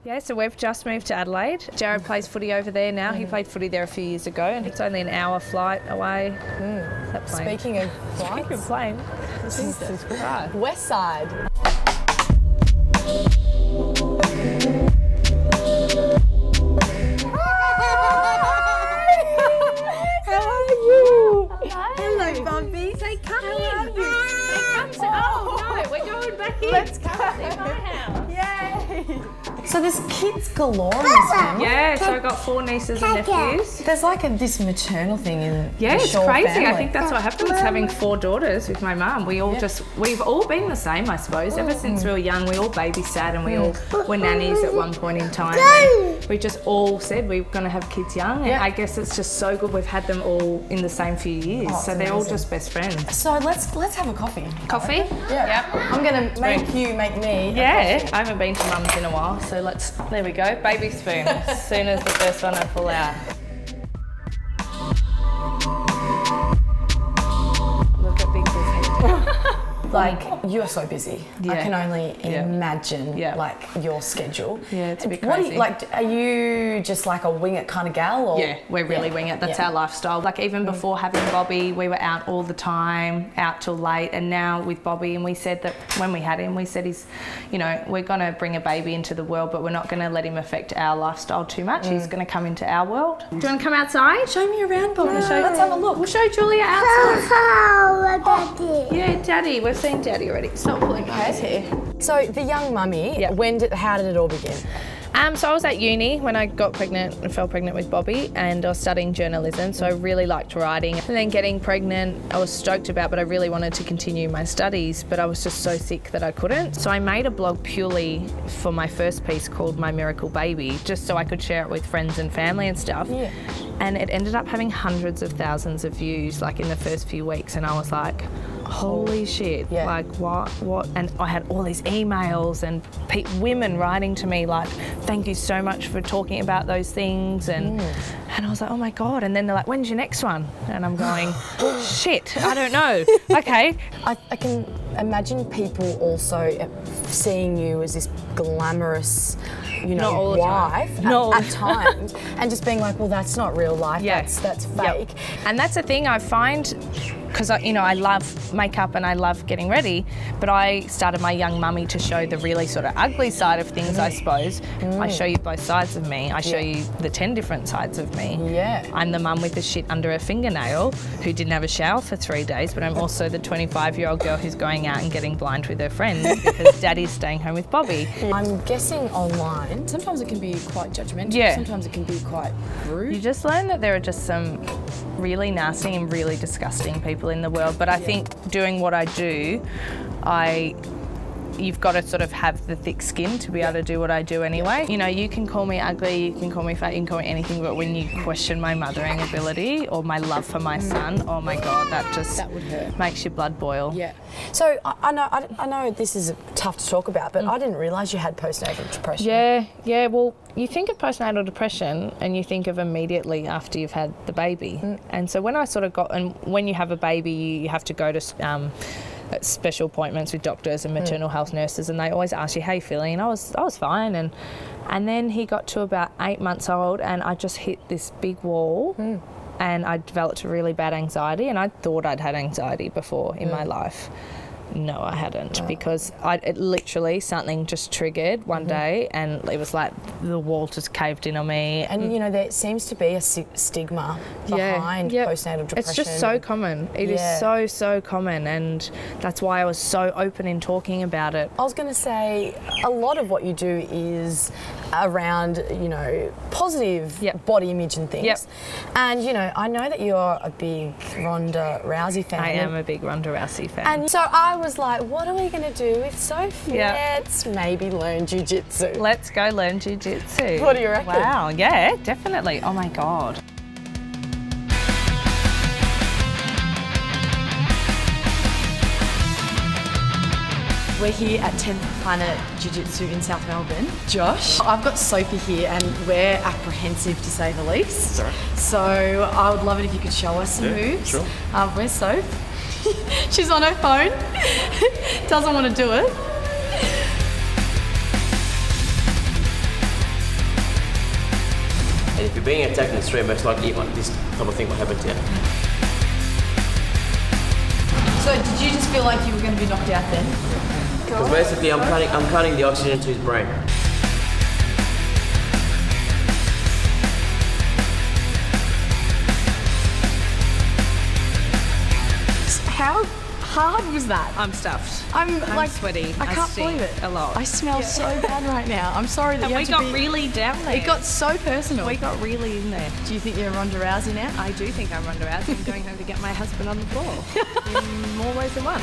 Yeah, so we've just moved to Adelaide. Jared plays footy over there now. He played footy there a few years ago and it's only an hour flight away. Speaking of flights. Speaking of plane. This is right. West Side. Hello, Bumpy. Say, come in. Oh, no, we're going back in. Let's go. In my house. Yay. So there's kids galore in this family. Yeah, so I've got 4 nieces and nephews. There's like this maternal thing in yeah, the it's Shaw crazy. family. I think that's what happens having 4 daughters with my mum. We've all been the same, I suppose. Ever since we were young, we all babysat and we all were nannies at one point in time. And we just all said we were going to have kids young. And I guess it's just so good we've had them all in the same few years. So they're all just best friends. So let's have a coffee. Coffee? Yeah. Yep. I'm going to make you make me a coffee. I haven't been to mum's in a while, so there we go, baby spoon. As soon as the first one I pull out. Look at Big Bill's head. Like, you're so busy. Yeah. I can only imagine, like, your schedule. Yeah, it's a bit What crazy. are you just like a wing it kind of gal? Or? Yeah, we're really wing it. That's our lifestyle. Like, even before having Bobby, we were out all the time, out till late. And now with Bobby, and we said that when we had him, we said he's, you know, we're going to bring a baby into the world, but we're not going to let him affect our lifestyle too much. He's going to come into our world. Do you want to come outside? Show me around, Bobby. Let's have a look. We'll show Julia outside. Daddy. Yeah, Daddy. We've seen Daddy already. Stop pulling his hair. So the young mummy, how did it all begin? So I was at uni when I got pregnant and fell pregnant with Bobby, and I was studying journalism, so I really liked writing. And then getting pregnant, I was stoked about, but I really wanted to continue my studies, but I was just so sick that I couldn't. So I made a blog purely for my first piece called My Miracle Baby, just so I could share it with friends and family and stuff. Yeah. And it ended up having hundreds of thousands of views, like in the first few weeks, and I was like, holy shit, like what? And I had all these emails and women writing to me like, thank you so much for talking about those things. And I was like, oh my God. And then they're like, when's your next one? And I'm going, shit, I don't know. Okay. I can imagine people also seeing you as this glamorous, you know, wife at times, and just being like, well, that's not real life, that's fake. And that's the thing I find, because I love makeup and I love getting ready, but I started my young mummy to show the really sort of ugly side of things, I suppose. I show you both sides of me. I show you the 10 different sides of me. Yeah. I'm the mum with the shit under her fingernail who didn't have a shower for 3 days, but I'm also the 25-year-old girl who's going out and getting blind with her friends because Daddy's staying home with Bobby. I'm guessing online, sometimes it can be quite judgmental, sometimes it can be quite rude. You just learn that there are just some really nasty and really disgusting people in the world, but I think doing what I do, you've got to sort of have the thick skin to be able to do what I do anyway. You know, you can call me ugly, you can call me fat, you can call me anything, but when you question my mothering ability or my love for my son, oh my God, that would hurt. Makes your blood boil. Yeah. So I know this is tough to talk about, but I didn't realise you had postnatal depression. Yeah. Well, you think of postnatal depression and you think of immediately after you've had the baby. And so when I sort of when you have a baby, you have to go to special appointments with doctors and maternal health nurses, and they always ask you how you feeling, and I was fine, and then he got to about 8 months old and I just hit this big wall and I developed a really bad anxiety, and I thought I'd had anxiety before in my life. No, I hadn't, because it literally something just triggered one day, and it was like the wall just caved in on me. And you know, there seems to be a stigma behind postnatal depression. It's just so common. It is so common, and that's why I was so open in talking about it. I was going to say, a lot of what you do is around, you know, positive body image and things. And you know, I know that you're a big Ronda Rousey fan. I am a big Ronda Rousey fan. And so I was like, what are we going to do with Sophie? Let's maybe learn jiu-jitsu. Let's go learn jiu-jitsu. What do you reckon? Wow, yeah, definitely. Oh my God. We're here at 10th Planet Jiu-Jitsu in South Melbourne. Josh, I've got Sophie here and we're apprehensive to say the least. Sorry. So I would love it if you could show us some moves. Sure. Where's Soph? She's on her phone, doesn't want to do it. And if you're being attacked in the street, most likely this type of thing will happen to you. So did you just feel like you were going to be knocked out then? Because basically I'm cutting the oxygen to his brain. How hard was that? I'm stuffed. I'm like sweaty. I can't believe it. A lot. I smell so bad right now. I'm sorry that And you we had to got be... really down there. It got so personal. We got really in there. Do you think you're Ronda Rousey now? I do think I'm Ronda Rousey. I'm going home to get my husband on the floor in more ways than one.